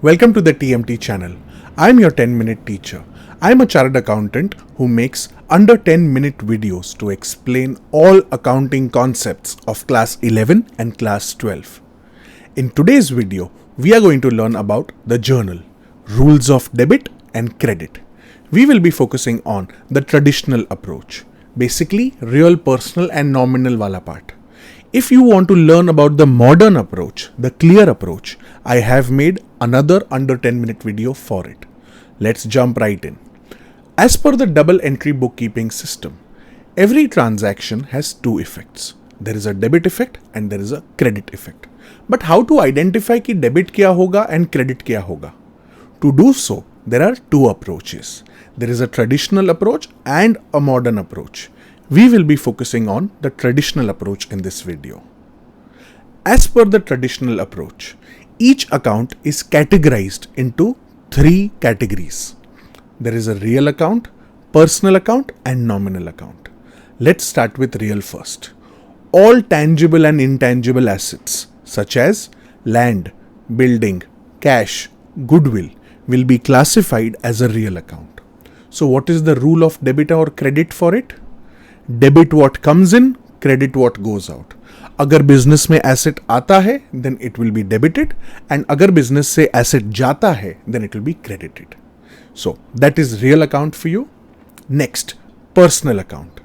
Welcome to the TMT channel. I am your 10-minute teacher. I am a chartered accountant who makes under 10-minute videos to explain all accounting concepts of class 11 and class 12. In today's video, we are going to learn about the journal, rules of debit and credit. We will be focusing on the traditional approach, basically real, personal and nominal wala part. If you want to learn about the modern approach, the clear approach, I have made another under 10-minute video for it. Let's jump right in. As per the double entry bookkeeping system, every transaction has two effects. There is a debit effect and there is a credit effect. But how to identify ki debit kya hoga and credit kya hoga? To do so, there are two approaches. There is a traditional approach and a modern approach. We will be focusing on the traditional approach in this video. As per the traditional approach, each account is categorized into three categories. There is a real account, personal account and nominal account. Let's start with real first. All tangible and intangible assets such as land, building, cash, goodwill will be classified as a real account. So what is the rule of debit or credit for it? Debit what comes in, credit what goes out. अगर business में asset आता है, then it will be debited, and अगर business से asset जाता है, then it will be credited. So that is real account for you. Next, personal account.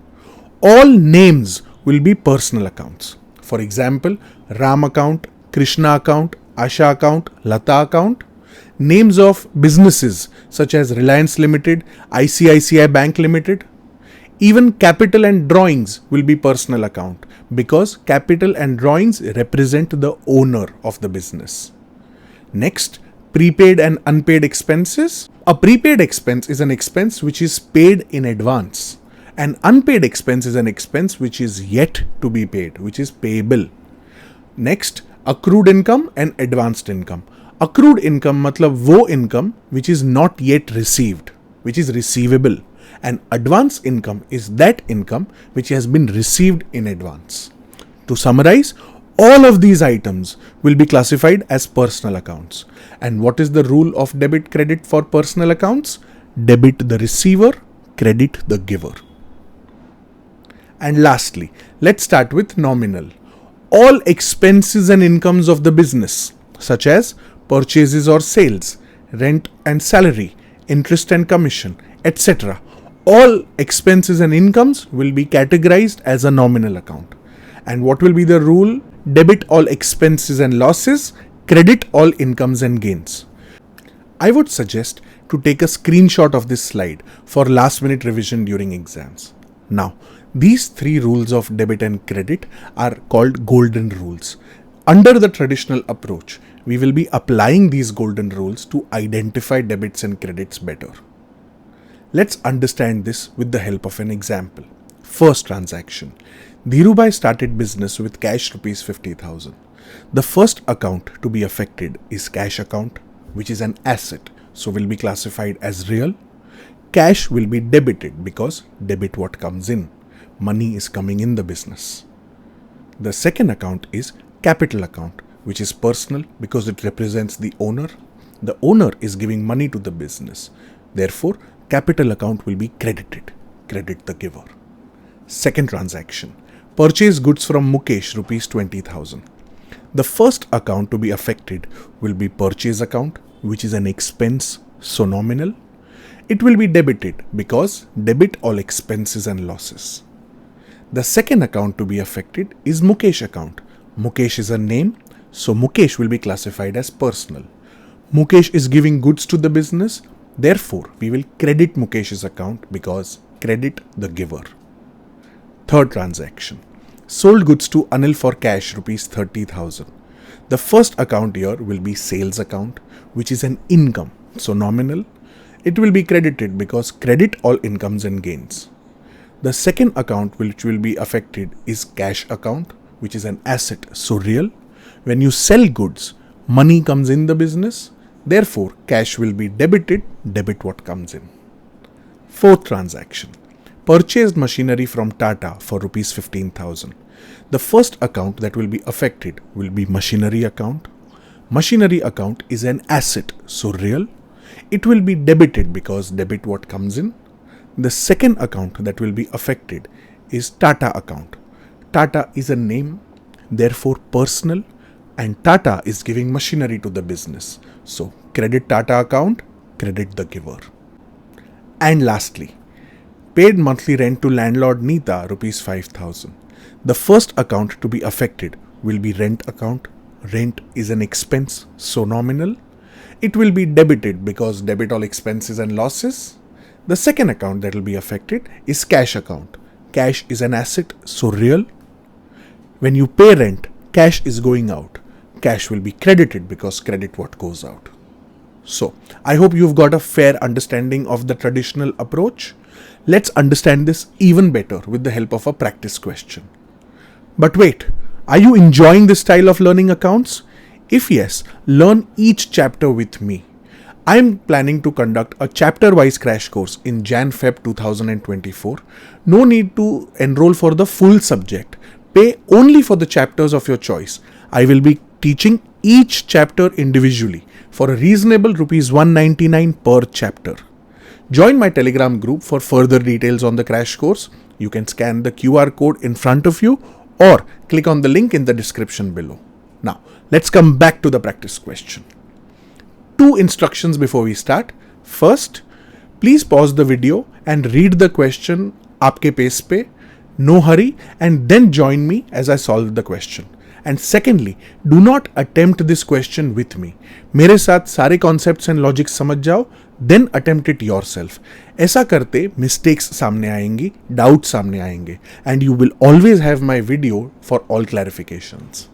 All names will be personal accounts. For example, Ram account, Krishna account, Asha account, Lata account. Names of businesses such as Reliance Limited, ICICI Bank Limited. Even capital and drawings will be personal account because capital and drawings represent the owner of the business. Next, prepaid and unpaid expenses. A prepaid expense is an expense which is paid in advance. An unpaid expense is an expense which is yet to be paid, which is payable. Next, accrued income and advanced income. Accrued income matlab wo income which is not yet received, which is receivable. And advance income is that income which has been received in advance. To summarize, all of these items will be classified as personal accounts. And what is the rule of debit credit for personal accounts? Debit the receiver, credit the giver. And lastly, let's start with nominal. All expenses and incomes of the business, such as purchases or sales, rent and salary, interest and commission, etc. All expenses and incomes will be categorized as a nominal account. And what will be the rule? Debit all expenses and losses, credit all incomes and gains. I would suggest to take a screenshot of this slide for last minute revision during exams. Now, these three rules of debit and credit are called golden rules. Under the traditional approach, we will be applying these golden rules to identify debits and credits better. Let's understand this with the help of an example. First transaction. Dhirubhai started business with cash rupees 50,000. The first account to be affected is cash account, which is an asset, so will be classified as real. Cash will be debited because debit what comes in. Money is coming in the business. The second account is capital account, which is personal because it represents the owner. The owner is giving money to the business. Therefore, capital account will be credited. Credit the giver. Second transaction. Purchase goods from Mukesh rupees 20,000. The first account to be affected will be purchase account, which is an expense, so nominal. It will be debited because debit all expenses and losses. The second account to be affected is Mukesh account. Mukesh is a name, so Mukesh will be classified as personal. Mukesh is giving goods to the business. Therefore, we will credit Mukesh's account because credit the giver. Third transaction. Sold goods to Anil for cash rupees 30,000. The first account here will be sales account, which is an income, so nominal. It will be credited because credit all incomes and gains. The second account which will be affected is cash account, which is an asset, so real. When you sell goods, money comes in the business. Therefore, cash will be debited, debit what comes in. Fourth transaction. Purchased machinery from Tata for rupees 15,000. The first account that will be affected will be machinery account. Machinery account is an asset, so real. It will be debited because debit what comes in. The second account that will be affected is Tata account. Tata is a name, therefore personal, and Tata is giving machinery to the business. So credit Tata account, credit the giver. And lastly, paid monthly rent to landlord Nita rupees 5,000. The first account to be affected will be rent account. Rent is an expense, so nominal. It will be debited because debit all expenses and losses. The second account that will be affected is cash account. Cash is an asset, so real. When you pay rent, cash is going out. Cash will be credited because credit what goes out. So, I hope you've got a fair understanding of the traditional approach. Let's understand this even better with the help of a practice question. But wait, are you enjoying this style of learning accounts? If yes, learn each chapter with me. I am planning to conduct a chapter-wise crash course in Jan-Feb 2024. No need to enroll for the full subject. Pay only for the chapters of your choice. I will be teaching each chapter individually for a reasonable rupees 199 per chapter. Join my Telegram group for further details on the crash course. You can scan the QR code in front of you or click on the link in the description below. Now, let's come back to the practice question. 2 instructions before we start. First, please pause the video and read the question aapke pace pe, no hurry, and then join me as I solve the question. And secondly, do not attempt this question with me. मेरे साथ सारे concepts and logics समझ जाओ, then attempt it yourself. ऐसा करते mistakes सामने आएंगी, doubts सामने आएंगे, and you will always have my video for all clarifications.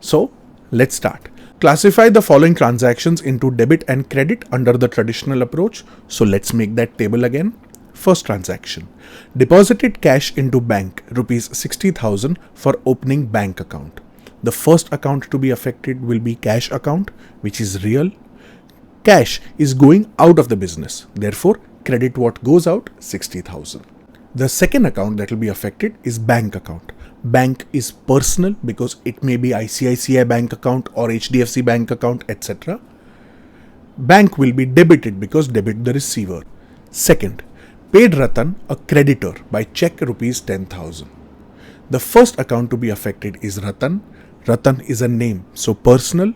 So, let's start. Classify the following transactions into debit and credit under the traditional approach. So let's make that table again. First transaction. Deposited cash into bank rupees 60,000 for opening bank account. The first account to be affected will be cash account, which is real. Cash is going out of the business. Therefore, credit what goes out, 60,000. The second account that will be affected is bank account. Bank is personal because it may be ICICI bank account or HDFC bank account, etc. Bank will be debited because debit the receiver. Second, paid Ratan a creditor by check rupees 10,000. The first account to be affected is Ratan. Ratan is a name, so personal.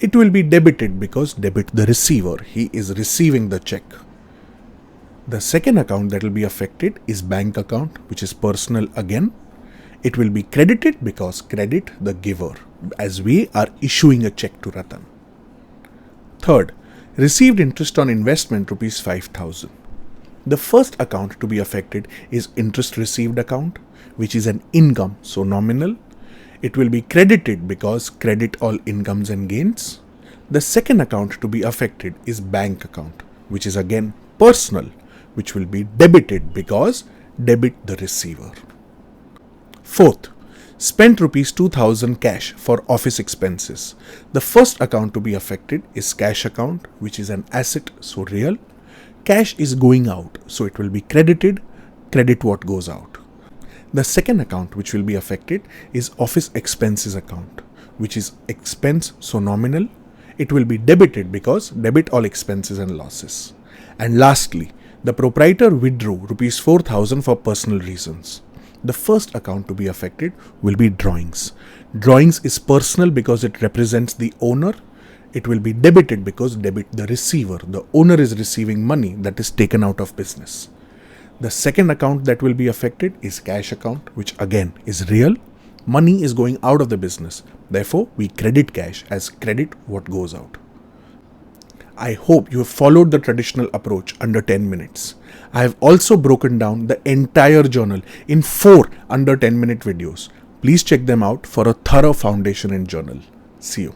It will be debited because debit the receiver. He is receiving the check. The second account that will be affected is bank account, which is personal again. It will be credited because credit the giver, as we are issuing a check to Ratan. Third, received interest on investment rupees 5,000. The first account to be affected is interest received account, which is an income, so nominal. It will be credited because credit all incomes and gains. The second account to be affected is bank account, which is again personal, which will be debited because debit the receiver. Fourth, spent rupees 2,000 cash for office expenses. The first account to be affected is cash account, which is an asset, so real. Cash is going out, so it will be credited, credit what goes out. The second account which will be affected is office expenses account, which is expense, so nominal. It will be debited because debit all expenses and losses. And lastly, the proprietor withdrew rupees 4,000 for personal reasons. The first account to be affected will be drawings. Drawings is personal because it represents the owner. It will be debited because debit the receiver. The owner is receiving money that is taken out of business. The second account that will be affected is cash account, which again is real. Money is going out of the business. Therefore, we credit cash as credit what goes out. I hope you have followed the traditional approach under 10 minutes. I have also broken down the entire journal in 4 under 10-minute videos. Please check them out for a thorough foundation in journal. See you.